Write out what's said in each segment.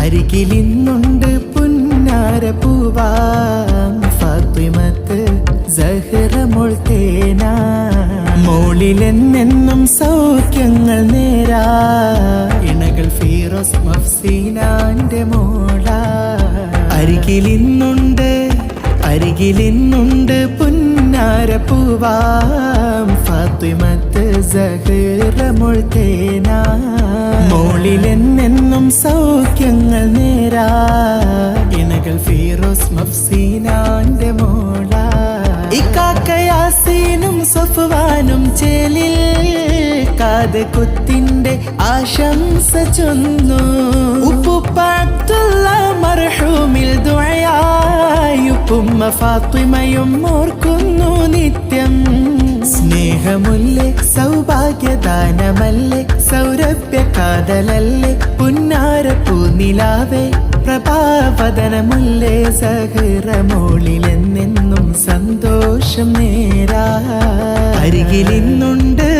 അരികിലിന്നുണ്ട് പുന്നാര പൂവാം ഫാത്തിമത്ത് സഹ്റ മോൾ തേനാ. മോളിലെന്നെന്നും സൗഖ്യങ്ങൾ നേരാ ഇണകൾ ഫിറോസ് മഫ്സീനാന്റെ മോളാ. അരികിലിന്നുണ്ട് പുന്നാര പൂവാം ഫാത്തിമത്ത് സഹ്റ മോൾ തേനാ. മോളിലെന്നെന്നും സൗഖ്യങ്ങൾ നേരാ ഇണകൾ ഫിറോസ് മഫ്സീനാന്റെ മോളാ. ഇക്കാക്കയാസീനും സഫ്വാനും ചേലിൽ കാത് കുത്തിന്റെ ആശംസ ചൊന്നു. ഉപ്പുപ്പ അബ്ദുള്ള മർഹൂമിൽ ദുആയുപ്പുമ്മ ഫാത്തിമയും ഓർക്കുന്നു നിത്യം. സ്നേഹമുല്ലേ സൗഭാഗ്യദാനമല്ലേ സൗരഭ്യ കാതലല്ലേ പുന്നാര പൂനിലാവേ പ്രഭാവദനമുല്ലേ സഹ്റ മോളിലെന്നെന്നും സന്തോഷം നേരാ. അരികിലിന്നുണ്ട്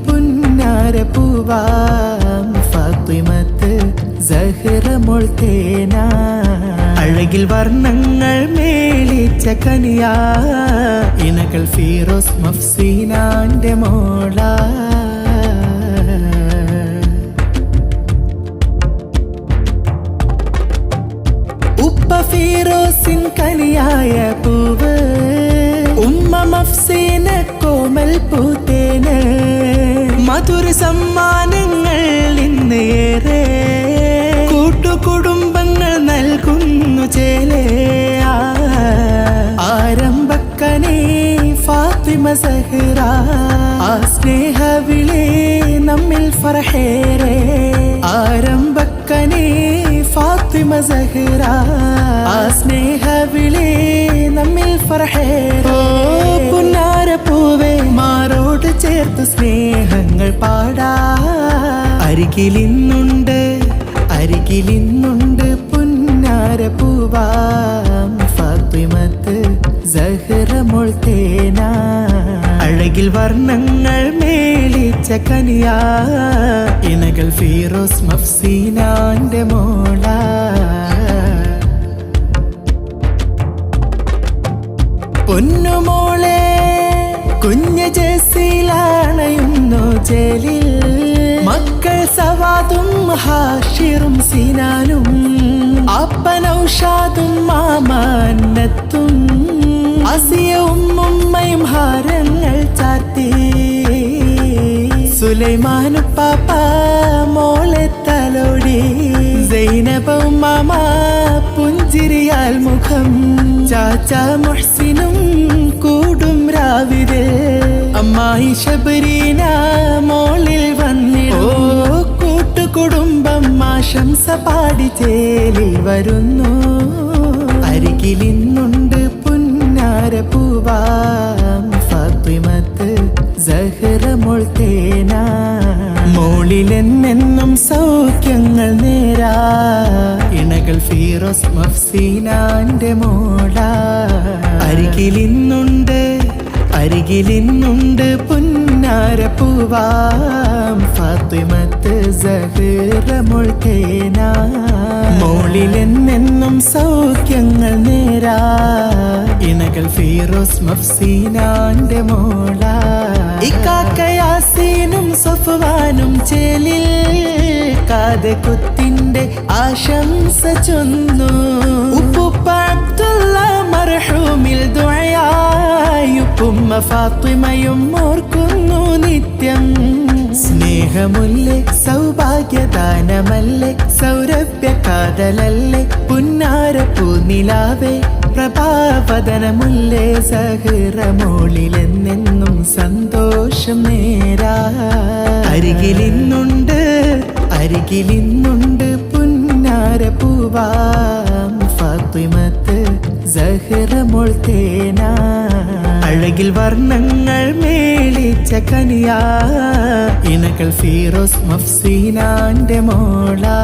പുന്നാര പൂവാം ഫാത്തിമത്ത് സഹ്റ മോൾ തേനാ. അഴകിൽ വർണ്ണങ്ങൾ മേളിച്ച കനിയാ ഇണകൾ ഫിറോസ് മഫ്സീനാന്റെ മോളാ. ഉപ്പ ഫിറോസിൻ കനിയായ പൂവ് ഉമ്മ മഫ്സീന കോമൽ പൂത്തേന്. മധുര സമ്മാനങ്ങൾ ഇന്ന് ഏറെ കൂട്ടുകുടുംബങ്ങൾ നൽകുന്നു ചേലേ. ആരംഭക്കനേ ഫാത്തിമ സഹ്റ ആ സ്നേഹവിളേ നമ്മിൽ ഫർഹേറെ. ആരംഭക്കനേ ഫാത്തിമ സഹ്റ ആ സ്നേഹവിളേ നമ്മിൽ ഫർഹേറെ. പുന്നാര പൂവേ മാറോട് ചേർത്ത് സ്നേഹങ്ങൾ പാടാ. അരികിലിന്നുണ്ട് പുന്നാര പൂവാം ഫാത്തിമത്ത് സഹ്റ മോൾ തേനാ. അഴകിൽ വർണ്ണങ്ങൾ മേളിച്ച കനിയാ ഇണകൾ ഫിറോസ് മഫ്സീനാന്റെ മോളാ. പൊന്നുമോളെ കുഞ്ഞ ജസീലാണയുന്നു ജലീൽ. മക്കൾ സവാദും ഹാഷിറും സിനാനും അപ്പനൗഷാദും മാമാനത്തും അസിയവും ഉമ്മയും ഹാരങ്ങൾ ചാർത്തി. സുലൈമാനുപ്പാപ്പ മോളെ തലോടി. സൈനബും മാമ പുഞ്ചിരിയാൽ മുഖം. ചാച്ച മുഹ്സിനും കൂടും രാവിലെ. അമ്മായി ശബരീന മോളിൽ വന്നിടോ. കൂട്ടുകുടുംബം ആശംസ പാടി ചേലിൽ വരുന്നു. അരികിലിന്നുണ്ട് പുന്നാര പൂവാം ഫാത്തിമത്ത് സഹ്റ മോൾ തേനാ. മോളിലെന്നെന്നും സൗഖ്യങ്ങൾ നേരാ ഇണകൾ ഫിറോസ് മഫ്സീനാന്റെ മോളാ. അരികിലിന്നുണ്ട് പുന്നാര പൂവാം ഫാത്തിമത്ത് സഹ്റ മോൾ തേനാ. മോളിലെന്നെന്നും സൗഖ്യങ്ങൾ നേരാ ഇണകൾ ഫിറോസ് മഫ്സീനാന്റെ മോളാ. ഇക്കാക്കയാസീനും സഫ്വാനും ചേലിൽ കാത് കുത്തിന്റെ ആശംസ ചൊന്നു. ഉപ്പുപ്പ അബ്ദുള്ള മർഹൂമിൽ ദുആയുപ്പുമ്മ ഫാത്തിമയും ഓർക്കുന്നു നിത്യം. സ്നേഹമുല്ലേ സൗഭാഗ്യദാനമല്ലേ സൗരഭ്യ കാതലല്ലേ പുന്നാര പൂനിലാവേ പ്രഭാവദനമുല്ലേ സഹ്റ മോളിലെന്നെന്നും സന്തോഷം നേരാ. അരികിലിന്നുണ്ട് പുന്നാര പൂവാം ഫാത്തിമത്ത് സഹ്റ മോൾ തേനാ. അഴകിൽ വർണ്ണങ്ങൾ മേളിച്ച കനിയാ ഇണകൾ ഫിറോസ് മഫ്സീനാന്റെ മോളാ.